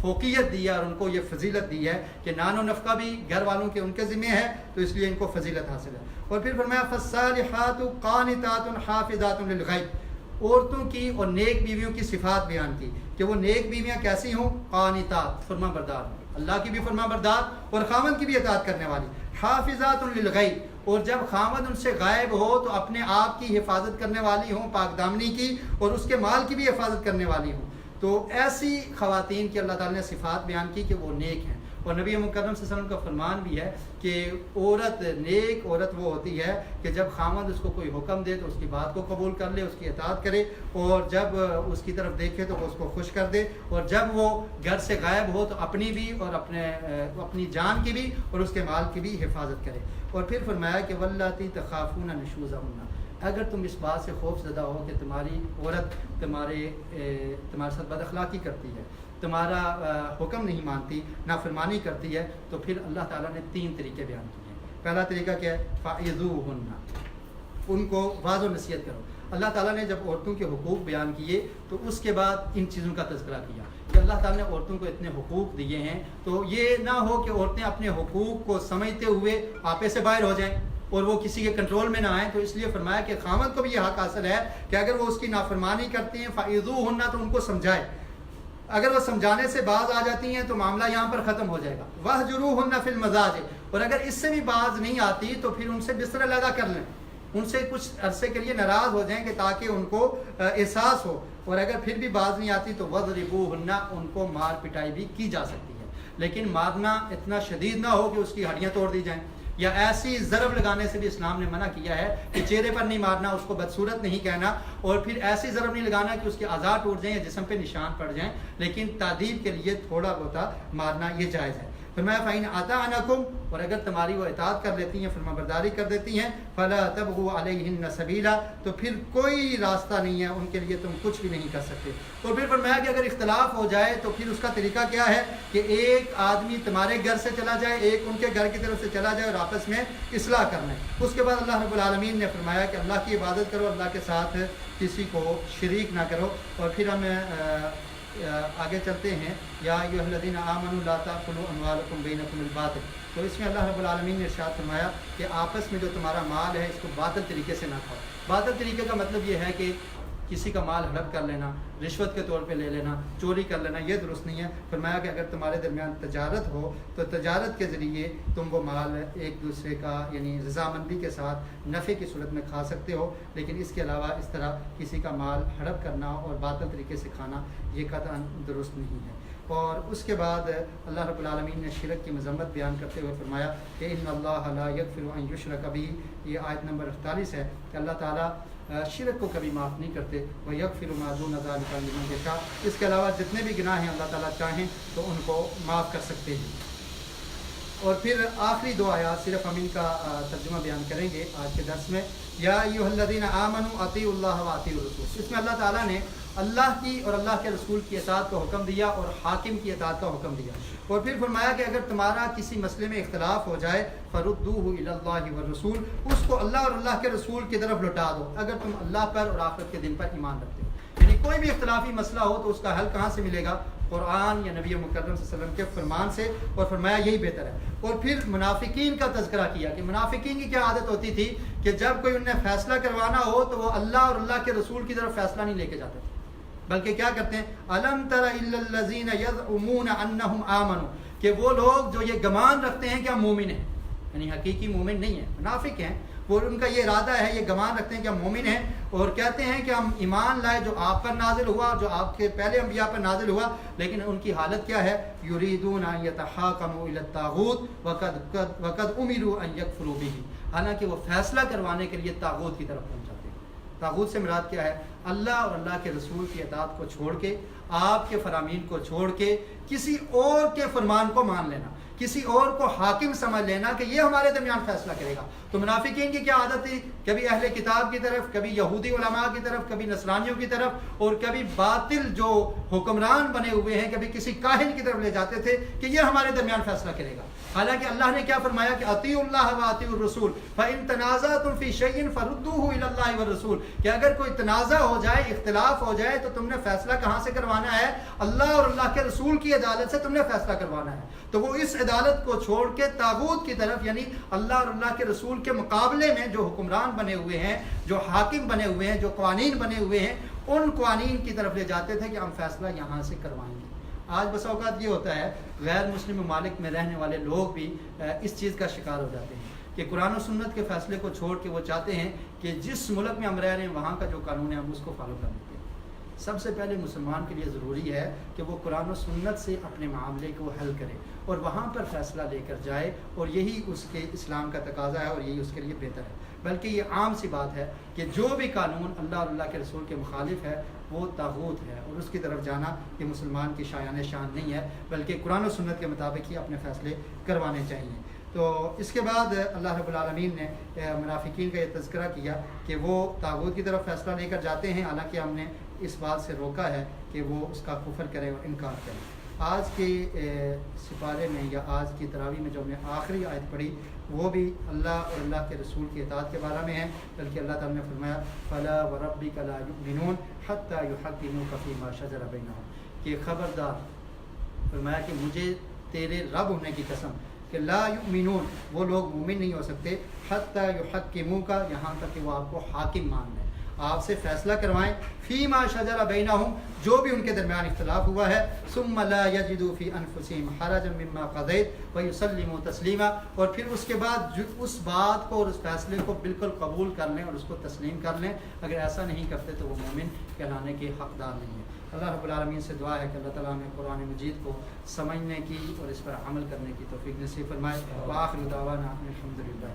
Speaker 1: فوقیت دی ہے اور ان کو یہ فضیلت دی ہے کہ نان و نفقہ بھی گھر والوں کے ان کے ذمہ ہے، تو اس لیے ان کو فضیلت حاصل ہے۔ اور پھر فرمایا فَالصَّالِحَاتُ قَانِتَاتٌ حَافِظَاتٌ لِلْغَیْبِ، عورتوں کی اور نیک بیویوں کی صفات بیان کی کہ وہ نیک بیویاں کیسی ہوں، قانتات، فرما بردار ہوں، اللہ کی بھی فرما بردار اور خامند کی بھی اطاعت کرنے والی، حافظات للغیب، اور جب خامد ان سے غائب ہو تو اپنے آپ کی حفاظت کرنے والی ہوں، پاک دامنی کی، اور اس کے مال کی بھی حفاظت کرنے والی ہوں۔ تو ایسی خواتین کی اللہ تعالیٰ نے صفات بیان کی کہ وہ نیک ہیں، اور نبی مکرم صلی اللہ علیہ وسلم کا فرمان بھی ہے کہ عورت، نیک عورت وہ ہوتی ہے کہ جب خامد اس کو کوئی حکم دے تو اس کی بات کو قبول کر لے، اس کی اطاعت کرے، اور جب اس کی طرف دیکھے تو وہ اس کو خوش کر دے، اور جب وہ گھر سے غائب ہو تو اپنی بھی اور اپنی جان کی بھی اور اس کے مال کی بھی حفاظت کرے۔ اور پھر فرمایا کہ واللاتی تخافون نشوزہن، اگر تم اس بات سے خوف زدہ ہو کہ تمہاری عورت تمہارے ساتھ بد اخلاقی کرتی ہے، تمہارا حکم نہیں مانتی، نافرمانی کرتی ہے، تو پھر اللہ تعالیٰ نے 3 طریقے بیان کیے ہیں۔ پہلا طریقہ کیا ہے، فَعِظُوهُنَّ، ان کو واعظ و نصیحت کرو۔ اللہ تعالیٰ نے جب عورتوں کے حقوق بیان کیے تو اس کے بعد ان چیزوں کا تذکرہ کیا کہ اللہ تعالیٰ نے عورتوں کو اتنے حقوق دیے ہیں، تو یہ نہ ہو کہ عورتیں اپنے حقوق کو سمجھتے ہوئے آپے سے باہر ہو جائیں اور وہ کسی کے کنٹرول میں نہ آئیں۔ تو اس لیے فرمایا کہ خامد کو بھی یہ حق حاصل ہے کہ اگر وہ اس کی نافرمانی کرتے ہیں فَعِظُوهُنَّ، تو ان کو سمجھائے، اگر وہ سمجھانے سے باز آ جاتی ہیں تو معاملہ یہاں پر ختم ہو جائے گا۔ وَاهْجُرُوهُنَّ فِي الْمَضَاجِعِ، اور اگر اس سے بھی باز نہیں آتی تو پھر ان سے بستر علیحدہ کر لیں، ان سے کچھ عرصے کے لیے ناراض ہو جائیں کہ تاکہ ان کو احساس ہو، اور اگر پھر بھی باز نہیں آتی تو وَضْرِبُوهُنَّ، ان کو مار پٹائی بھی کی جا سکتی ہے، لیکن مارنا اتنا شدید نہ ہو کہ اس کی ہڈیاں توڑ دی جائیں، یا ایسی ضرب لگانے سے بھی اسلام نے منع کیا ہے کہ چہرے پر نہیں مارنا، اس کو بدصورت نہیں کہنا، اور پھر ایسی ضرب نہیں لگانا کہ اس کے اعضاء ٹوٹ جائیں یا جسم پہ نشان پڑ جائیں، لیکن تعدیب کے لیے تھوڑا بہت مارنا یہ جائز ہے۔ فرمایا فَإِنْ أَطَعْنَكُمْ، اور اگر تمہاری وہ اطاعت کر لیتی ہیں، فرما برداری کر دیتی ہیں، فَلَا تَبْغُوا عَلَيْهِنَّ سَبِيلًا، تو پھر کوئی راستہ نہیں ہے ان کے لیے، تم کچھ بھی نہیں کر سکتے۔ اور پھر فرمایا کہ اگر اختلاف ہو جائے تو پھر اس کا طریقہ کیا ہے کہ ایک آدمی تمہارے گھر سے چلا جائے، ایک ان کے گھر کی طرف سے چلا جائے، اور آپس میں اصلاح کرنا ہے۔ اس کے بعد اللہ رب العالمین نے فرمایا کہ اللہ کی عبادت کرو، اللہ کے ساتھ کسی کو شریک نہ کرو۔ اور پھر ہم آگے چلتے ہیں، یا ایھا الذین آمنوا لا تأکلوا اموالکم بینکم بالباطل، تو اس میں اللہ رب العالمین نے ارشاد فرمایا کہ آپس میں جو تمہارا مال ہے اس کو باطل طریقے سے نہ کھاؤ۔ باطل طریقے کا مطلب یہ ہے کہ کسی کا مال ہڑپ کر لینا، رشوت کے طور پہ لے لینا، چوری کر لینا، یہ درست نہیں ہے۔ فرمایا کہ اگر تمہارے درمیان تجارت ہو تو تجارت کے ذریعے تم وہ مال ایک دوسرے کا یعنی رضامندی کے ساتھ نفع کی صورت میں کھا سکتے ہو، لیکن اس کے علاوہ اس طرح کسی کا مال ہڑپ کرنا اور باطل طریقے سے کھانا یہ قطعاً درست نہیں ہے۔ اور اس کے بعد اللہ رب العالمین نے شرک کی مذمت بیان کرتے ہوئے فرمایا کہ ان اللہ لا یغفر ان یشرک بہ، یہ آیت نمبر 48 ہے کہ اللہ تعالیٰ شرک کو کبھی معاف نہیں کرتے، وَيَغْفِرُ مَا دُونَ ذَلِكَ لِمَن یشاء، اس کے علاوہ جتنے بھی گناہ ہیں اللہ تعالیٰ چاہیں تو ان کو معاف کر سکتے ہیں۔ اور پھر آخری 2 آیات صرف ہم ان کا ترجمہ بیان کریں گے آج کے درس میں۔ یا ایھا الذین آمنوا اطیعوا اللہ واطیعوا الرسول، اس میں اللہ تعالیٰ نے اللہ کی اور اللہ کے رسول کی اطاعت کا حکم دیا اور حاکم کی اطاعت کا حکم دیا، اور پھر فرمایا کہ اگر تمہارا کسی مسئلے میں اختلاف ہو جائے فردوہ الی اللہ والرسول، اس کو اللہ اور اللہ کے رسول کی طرف لوٹا دو، اگر تم اللہ پر اور آخرت کے دن پر ایمان رکھتے ہو۔ یعنی کوئی بھی اختلافی مسئلہ ہو تو اس کا حل کہاں سے ملے گا؟ قرآن یا نبی مکرم صلی اللہ علیہ وسلم کے فرمان سے، اور فرمایا یہی بہتر ہے۔ اور پھر منافقین کا تذکرہ کیا کہ منافقین کی کیا عادت ہوتی تھی کہ جب کوئی انہیں فیصلہ کروانا ہو تو وہ اللہ اور اللہ کے رسول کی طرف فیصلہ نہیں لے کے جاتے تھے، بلکہ کیا کرتے ہیں، الم تر الی الذین یزعمون انہم آمنوا، کہ وہ لوگ جو یہ گمان رکھتے ہیں کہ ہم مومن ہیں، یعنی حقیقی مومن نہیں ہیں، منافق ہیں، وہ ان کا یہ ارادہ ہے، یہ گمان رکھتے ہیں کہ ہم مومن ہیں، اور کہتے ہیں کہ ہم ایمان لائے جو آپ پر نازل ہوا، جو آپ کے پہلے انبیاء پر نازل ہوا، لیکن ان کی حالت کیا ہے، یریدون ان یتحاکموا الی الطاغوت وقد امروا ان یکفروا بہ، حالانکہ وہ فیصلہ کروانے کے لیے طاغوت کی طرف پہنچ جاتے ہیں۔ طاغوت سے مراد کیا ہے؟ اللہ اور اللہ کے رسول کی اطاعت کو چھوڑ کے، آپ کے فرامین کو چھوڑ کے کسی اور کے فرمان کو مان لینا، کسی اور کو حاکم سمجھ لینا کہ یہ ہمارے درمیان فیصلہ کرے گا۔ تو منافقین کی کیا عادت تھی؟ کبھی اہل کتاب کی طرف، کبھی یہودی علماء کی طرف، کبھی نصرانیوں کی طرف، اور کبھی باطل جو حکمران بنے ہوئے ہیں کبھی کسی کاہن کی طرف لے جاتے تھے کہ یہ ہمارے درمیان فیصلہ کرے گا۔ حالانکہ اللہ نے کیا فرمایا کہ اطیعوا اللہ واطیعوا الرسول فإن تنازعتم فی شیء فردوه الی اللہ والرسول، کہ اگر کوئی تنازع ہو جائے، اختلاف ہو جائے تو تم نے فیصلہ کہاں سے کروانا ہے؟ اللہ اور اللہ کے رسول کی عدالت سے تم نے فیصلہ کروانا ہے۔ تو وہ اس عدالت کو چھوڑ کے طاغوت کی طرف، یعنی اللہ اور اللہ کے رسول کے مقابلے میں جو حکمران بنے ہوئے ہیں، جو حاکم بنے ہوئے ہیں، جو قوانین بنے ہوئے ہیں، ان قوانین کی طرف لے جاتے تھے کہ ہم فیصلہ یہاں سے کروائیں گے۔ آج بس اوقات یہ ہوتا ہے غیر مسلم ممالک میں رہنے والے لوگ بھی اس چیز کا شکار ہو جاتے ہیں کہ قرآن و سنت کے فیصلے کو چھوڑ کے وہ چاہتے ہیں کہ جس ملک میں ہم رہ رہے ہیں وہاں کا جو قانون ہے ہم اس کو فالو کر لیں گے۔ سب سے پہلے مسلمان کے لیے ضروری ہے کہ وہ قرآن و سنت سے اپنے معاملے کو حل کرے اور وہاں پر فیصلہ لے کر جائے، اور یہی اس کے اسلام کا تقاضا ہے اور یہی اس کے لیے بہتر ہے۔ بلکہ یہ عام سی بات ہے کہ جو بھی قانون اللہ اور اللہ کے رسول کے مخالف ہے وہ طاغوت ہے، اور اس کی طرف جانا یہ مسلمان کی شایان شان نہیں ہے، بلکہ قرآن و سنت کے مطابق ہی اپنے فیصلے کروانے چاہیے۔ تو اس کے بعد اللہ رب العالمین نے منافقین کا یہ تذکرہ کیا کہ وہ طاغوت کی طرف فیصلہ لے کر جاتے ہیں، حالانکہ ہم نے اس بات سے روکا ہے کہ وہ اس کا کفر کرے اور انکار کرے۔ آج کے سپارے میں یا آج کی تراویح میں جو ہم نے آخری آیت پڑھی وہ بھی اللہ اور اللہ کے رسول کی اطاعت کے بارے میں ہے، بلکہ اللہ تعالیٰ نے فرمایا فَلَا وَرَبِّكَ لَا يُؤْمِنُونَ حَتَّى يُحَكِّمُوكَ فِي مَا شَجَرَ بَيْنَهُمْ، کہ خبردار، فرمایا کہ مجھے تیرے رب ہونے کی قسم کہ لا یؤمنون، وہ لوگ مومن نہیں ہو سکتے حتی یحکموک، یہاں تک کہ وہ آپ کو حاکم مان لیں، آپ سے فیصلہ کروائیں، فیما شجر بینہم، جو بھی ان کے درمیان اختلاف ہوا ہے، ثم لا یجدوا فی انفسہم حرجا مما قضیت ویسلموا تسلیما، اور پھر اس کے بعد اس بات کو اور اس فیصلے کو بالکل قبول کر لیں اور اس کو تسلیم کر لیں۔ اگر ایسا نہیں کرتے تو وہ مومن کہلانے کے حقدار نہیں ہیں۔ اللہ رب العالمین سے دعا ہے کہ اللہ تعالیٰ ہمیں قرآن مجید کو سمجھنے کی اور اس پر عمل کرنے کی توفیق نصیب فرمائے۔ وآخر دعوانا الحمدللہ۔